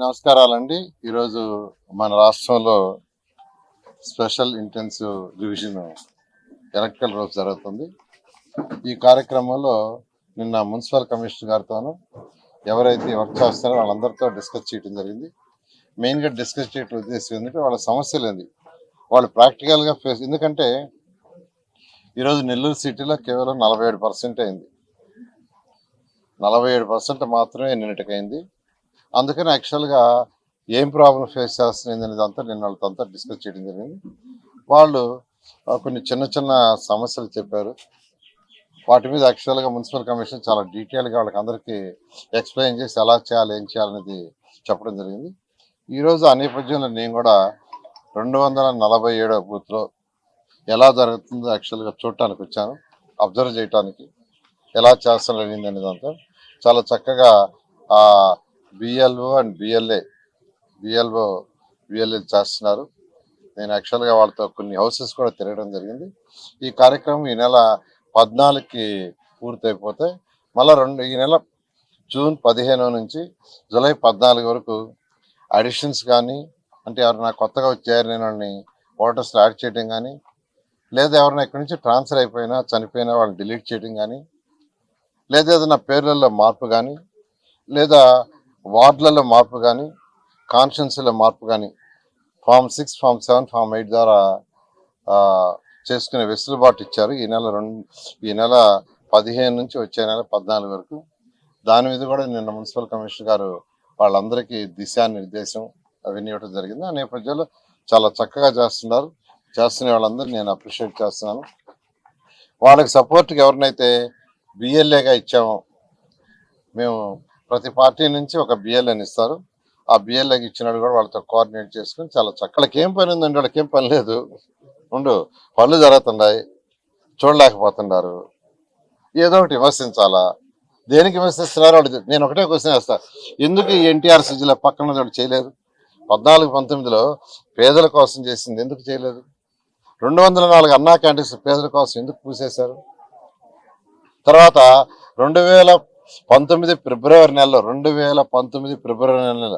నమస్కారాలండి. ఈరోజు మన రాష్ట్రంలో స్పెషల్ ఇంటెన్సివ్ రివిజన్ ఎలక్ట్రికల్ రోజు జరుగుతుంది. ఈ కార్యక్రమంలో నిన్న మున్సిపల్ కమిషనర్ గారితోనూ ఎవరైతే వర్క్ చేస్తున్నారో వాళ్ళందరితో డిస్కస్ చేయడం జరిగింది. మెయిన్గా డిస్కస్ చేయడం ఉద్దేశం ఏంటంటే వాళ్ళ సమస్యలు ఏంది, వాళ్ళు ప్రాక్టికల్గా ఫేస్. ఎందుకంటే ఈరోజు నెల్లూరు సిటీలో కేవలం 47% అయింది. 47% మాత్రమే నిన్నటికైంది. అందుకని యాక్చువల్గా ఏం ప్రాబ్లం ఫేస్ చేస్తుంది అనేది అంతా నిన్న వాళ్ళతో డిస్కస్ చేయడం జరిగింది. వాళ్ళు కొన్ని చిన్న చిన్న సమస్యలు చెప్పారు. వాటి మీద యాక్చువల్గా మున్సిపల్ కమిషన్ చాలా డీటెయిల్గా వాళ్ళకి అందరికీ ఎక్స్ప్లెయిన్ చేసి ఎలా చేయాలి ఏం చేయాలనేది చెప్పడం జరిగింది. ఈరోజు ఆ నేపథ్యంలో నేను కూడా 247వ బూత్లో ఎలా జరుగుతుందో యాక్చువల్గా చూడటానికి వచ్చాను, అబ్జర్వ్ చేయడానికి ఎలా చేస్తున్నారు అనేది అంతా చాలా చక్కగా బిఎల్ఓ అండ్ బిఎల్ఏ చేస్తున్నారు. నేను యాక్చువల్గా వాళ్ళతో కొన్ని హౌసెస్ కూడా తిరగడం జరిగింది. ఈ కార్యక్రమం ఈ నెల 14కి పూర్తయిపోతే మళ్ళీ ఈ నెల జూన్ 15 నుంచి జూలై 14 వరకు అడిషన్స్ కానీ, అంటే ఎవరైనా కొత్తగా చేరిన వాళ్ళని ఓటర్స్లో యాడ్ చేయడం కానీ, లేదా ఎవరైనా ఇక్కడి నుంచి ట్రాన్స్ఫర్ అయిపోయినా చనిపోయినా వాళ్ళని డిలీట్ చేయడం కానీ, లేదా ఏదైనా పేర్లలో మార్పు కానీ, లేదా వార్డులలో మార్పు కానీ, కాన్స్టిట్యున్సీలో మార్పు కానీ ఫామ్ 6, ఫామ్ 7, ఫామ్ 8 ద్వారా చేసుకునే వెసులుబాటు ఇచ్చారు. ఈ నెల 15 నుంచి వచ్చే నెల 14 వరకు. దాని మీద కూడా నిన్న మున్సిపల్ కమిషనర్ గారు వాళ్ళందరికీ దిశానిర్దేశం అవన్నీ ఇవ్వడం జరిగింది. ఆ నేపథ్యంలో చాలా చక్కగా చేస్తున్న వాళ్ళందరూ నేను అప్రిషియేట్ చేస్తున్నాను. వాళ్ళకి సపోర్ట్గా ఎవరినైతే బిఎల్ఏగా ఇచ్చామో, మేము ప్రతి పార్టీ నుంచి ఒక బిఎల్ఏని ఇస్తారు. ఆ బిఎల్ఏకి ఇచ్చినట్టు కూడా వాళ్ళతో కోఆర్డినేట్ చేసుకుని చాలా చక్కగా. వాళ్ళకి ఏం పని ఉందండి, వాళ్ళకి ఏం పని లేదు, పనులు జరుగుతున్నాయి, చూడలేకపోతున్నారు, ఏదో ఒకటి విమర్శించాలా. దేనికి విమర్శిస్తున్నారు వాళ్ళు? నేను ఒకటే క్వశ్చన్ వేస్తా, ఎందుకు ఈ ఎన్టీఆర్ సిటీలో పక్కన వాళ్ళు చేయలేదు? 14-19లో పేదల కోసం చేసింది ఎందుకు చేయలేదు? 204 అన్నా క్యాంటీన్స్ పేదల కోసం ఎందుకు పూసేశారు? తర్వాత 2019 ఫిబ్రవరి నెలలో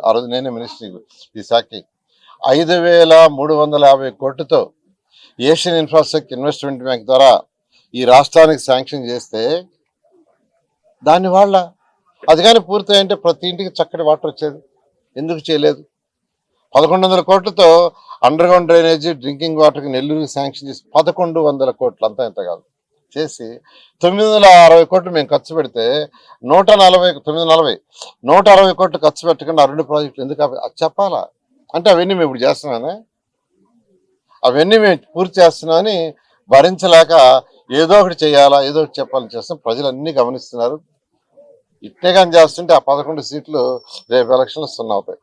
ఆ రోజు నేనే మినిస్టర్ ఈ శాఖకి 5,350 కోట్లతో ఏషియన్ ఇన్ఫ్రాస్ట్రక్చర్ ఇన్వెస్ట్మెంట్ బ్యాంక్ ద్వారా ఈ రాష్ట్రానికి శాంక్షన్ చేస్తే దాని వాళ్ళ అది కానీ పూర్తయింటే ప్రతి ఇంటికి చక్కటి వాటర్ వచ్చేది. ఎందుకు చేయలేదు? 1,100 కోట్లతో అండర్ గ్రౌండ్ డ్రైనేజీ డ్రింకింగ్ వాటర్కి నెల్లూరుకి శాంక్షన్ చేసి 1,100 కోట్లు, అంతా ఎంత కాదు చేసి 960 కోట్లు మేము ఖర్చు పెడితే 160 కోట్లు ఖర్చు పెట్టకుండా ఆ 2 ప్రాజెక్టులు ఎందుకు అది చెప్పాలా? అంటే అవన్నీ మేము ఇప్పుడు చేస్తున్నానే, అవన్నీ మేము పూర్తి చేస్తున్నామని భరించలేక ఏదో ఒకటి చేయాలా, ఏదో ఒకటి చెప్పాలని చేస్తాం. ప్రజలు అన్నీ గమనిస్తున్నారు. ఇట్టే కానీ చేస్తుంటే ఆ 11 సీట్లు రేపు ఎలక్షన్లు 0 అవుతాయి.